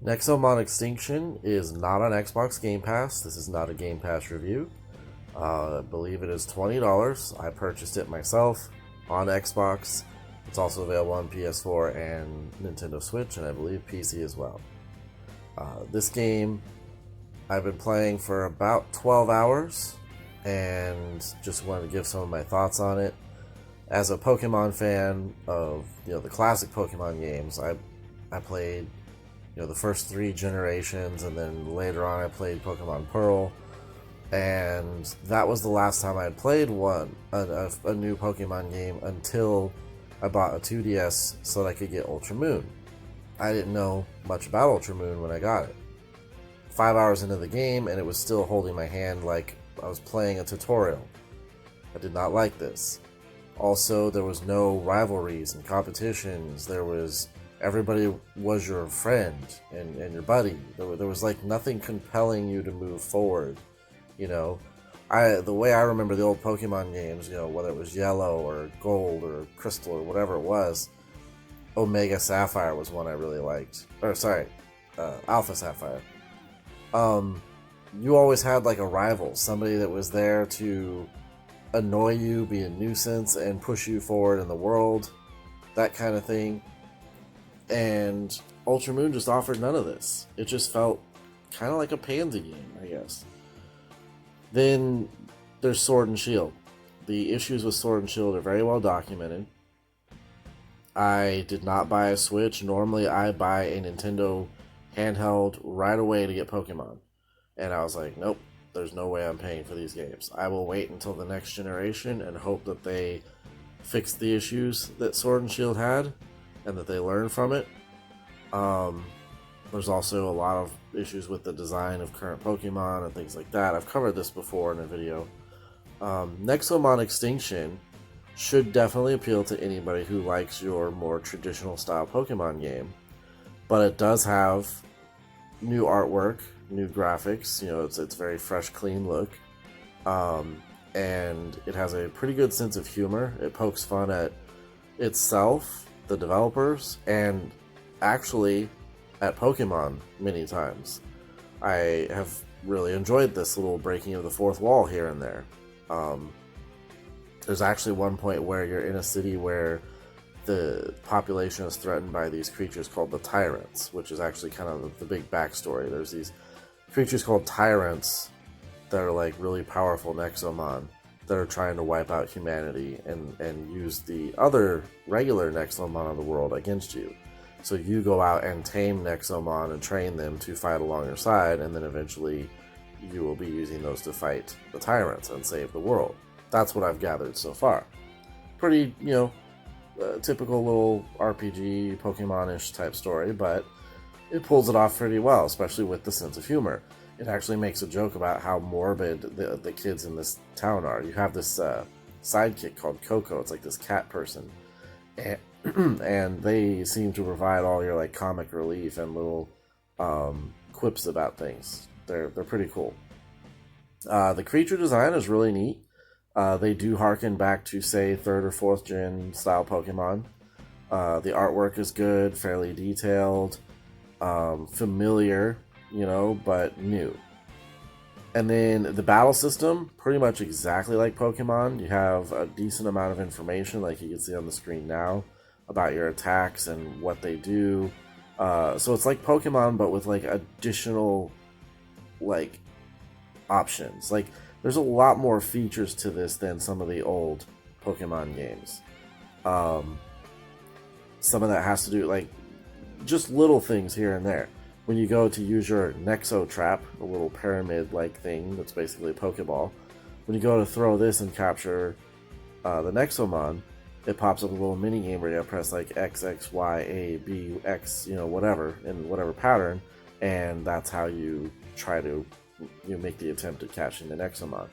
Nexomon Extinction is not on Xbox Game Pass. This is not a Game Pass review. I believe it is $20. I purchased it myself on Xbox. It's also available on PS4 and Nintendo Switch, and I believe PC as well. This game I've been playing for about 12 hours, and just wanted to give some of my thoughts on it. As a Pokemon fan of the classic Pokemon games, I played the first 3 generations, and then later on I played Pokemon Pearl, and that was the last time I had played a new Pokemon game until I bought a 2DS so that I could get Ultra Moon. I didn't know much about Ultra Moon when I got it. 5 hours into the game, and it was still holding my hand like I was playing a tutorial. I did not like this. Also, there was no rivalries and competitions. Everybody was your friend and your buddy. There was like nothing compelling you to move forward. The way I remember the old Pokemon games, whether it was Yellow or Gold or Crystal or whatever it was, Omega Sapphire was one I really liked. Alpha Sapphire. You always had like a rival, somebody that was there to annoy you, be a nuisance, and push you forward in the world, that kind of thing. And Ultra Moon just offered none of this. It just felt kind of like a pansy game, I guess. Then there's Sword and Shield. The issues with Sword and Shield are very well documented. I did not buy a Switch. Normally I buy a Nintendo handheld right away to get Pokemon. And I was like, nope, there's no way I'm paying for these games. I will wait until the next generation and hope that they fix the issues that Sword and Shield had and that they learn from it. There's also a lot of issues with the design of current Pokemon and things like that. I've covered this before in a video. Nexomon Extinction should definitely appeal to anybody who likes your more traditional style Pokemon game. But it does have new artwork, new graphics. It's very fresh, clean look. And it has a pretty good sense of humor. It pokes fun at itself, the developers, and actually at Pokemon many times. I have really enjoyed this little breaking of the fourth wall here and there. There's actually one point where you're in a city where the population is threatened by these creatures called the Tyrants, which is actually kind of the big backstory. There's these creatures called Tyrants that are like really powerful Nexomon that are trying to wipe out humanity and use the other regular Nexomon of the world against you. So you go out and tame Nexomon and train them to fight along your side, and then eventually you will be using those to fight the Tyrants and save the world. That's what I've gathered so far. Pretty, typical little RPG, Pokemon-ish type story, but it pulls it off pretty well, especially with the sense of humor. It actually makes a joke about how morbid the kids in this town are. You have this sidekick called Coco. It's like this cat person. And they seem to provide all your like comic relief and little quips about things. They're pretty cool. The creature design is really neat. They do harken back to, say, 3rd or 4th gen style Pokemon. The artwork is good, fairly detailed, familiar, but new. And then the battle system, pretty much exactly like Pokemon. You have a decent amount of information, like you can see on the screen now, about your attacks and what they do. So it's like Pokemon, but with like additional like options. Like there's a lot more features to this than some of the old Pokemon games. Some of that has to do like just little things here and there. When you go to use your Nexo Trap, a little pyramid-like thing that's basically a Pokeball, when you go to throw this and capture the Nexomon, it pops up a little mini game where you press like X, X, Y, A, B, X, whatever, in whatever pattern, and that's how you try to make the attempt at catching the Nexomon.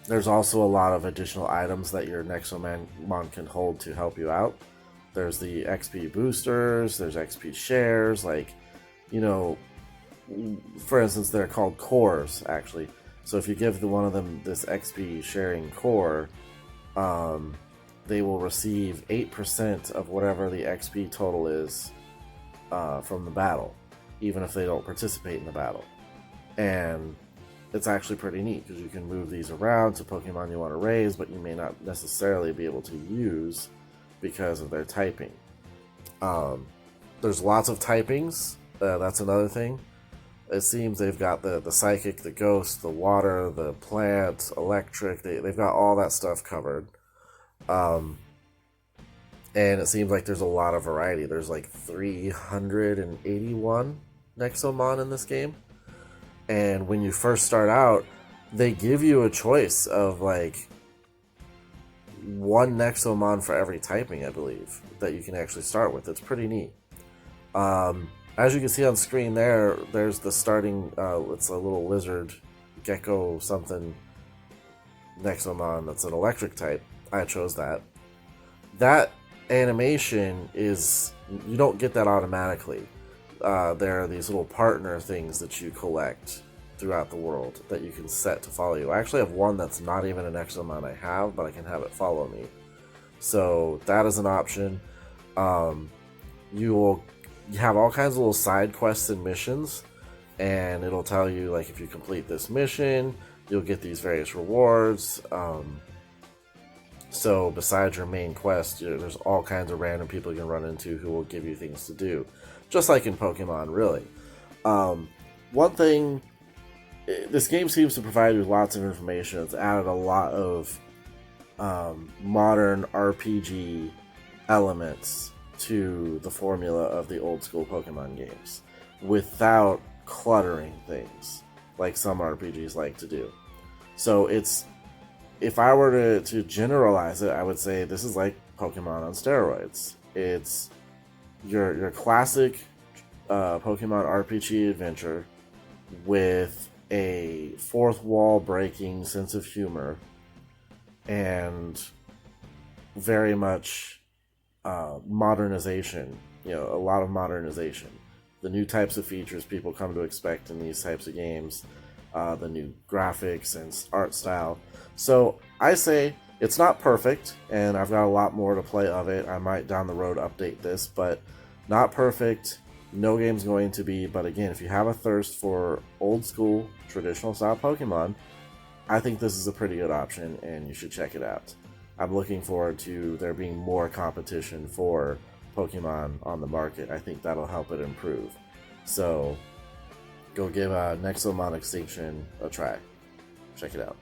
There's also a lot of additional items that your Nexomon can hold to help you out. There's the XP boosters, there's XP shares, for instance, they're called cores, actually. So if you give one of them this XP sharing core, they will receive 8% of whatever the XP total is from the battle, even if they don't participate in the battle. And it's actually pretty neat because you can move these around to Pokemon you want to raise, but you may not necessarily be able to use because of their typing. There's lots of typings. That's another thing. It seems they've got the psychic, the ghost, the water, the plant, electric. They've got all that stuff covered. And it seems like there's a lot of variety. There's like 381 Nexomon in this game. And when you first start out, they give you a choice of like one Nexomon for every typing, I believe, that you can actually start with. It's pretty neat. As you can see on screen there's the starting, it's a little lizard, gecko something Nexomon that's an electric type. I chose that. That animation is, you don't get that automatically. There are these little partner things that you collect throughout the world that you can set to follow you. I actually have one that's not even an Nexomon I have, but I can have it follow me. So that is an option. You have all kinds of little side quests and missions, and it'll tell you like if you complete this mission, you'll get these various rewards. So besides your main quest, there's all kinds of random people you can run into who will give you things to do, just like in Pokemon, really. One thing, this game seems to provide you with lots of information. It's added a lot of modern RPG elements to the formula of the old school Pokemon games without cluttering things like some RPGs like to do. So if I were to generalize it, I would say this is like Pokemon on steroids. It's your classic Pokemon RPG adventure with a fourth wall breaking sense of humor and very much modernization, a lot of modernization. The new types of features people come to expect in these types of games, the new graphics and art style. So I say it's not perfect, and I've got a lot more to play of it. I might down the road update this, but not perfect. No game's going to be, but again, if you have a thirst for old school, traditional style Pokemon, I think this is a pretty good option, and you should check it out. I'm looking forward to there being more competition for Pokemon on the market. I think that'll help it improve. So, go give Nexomon Extinction a try. Check it out.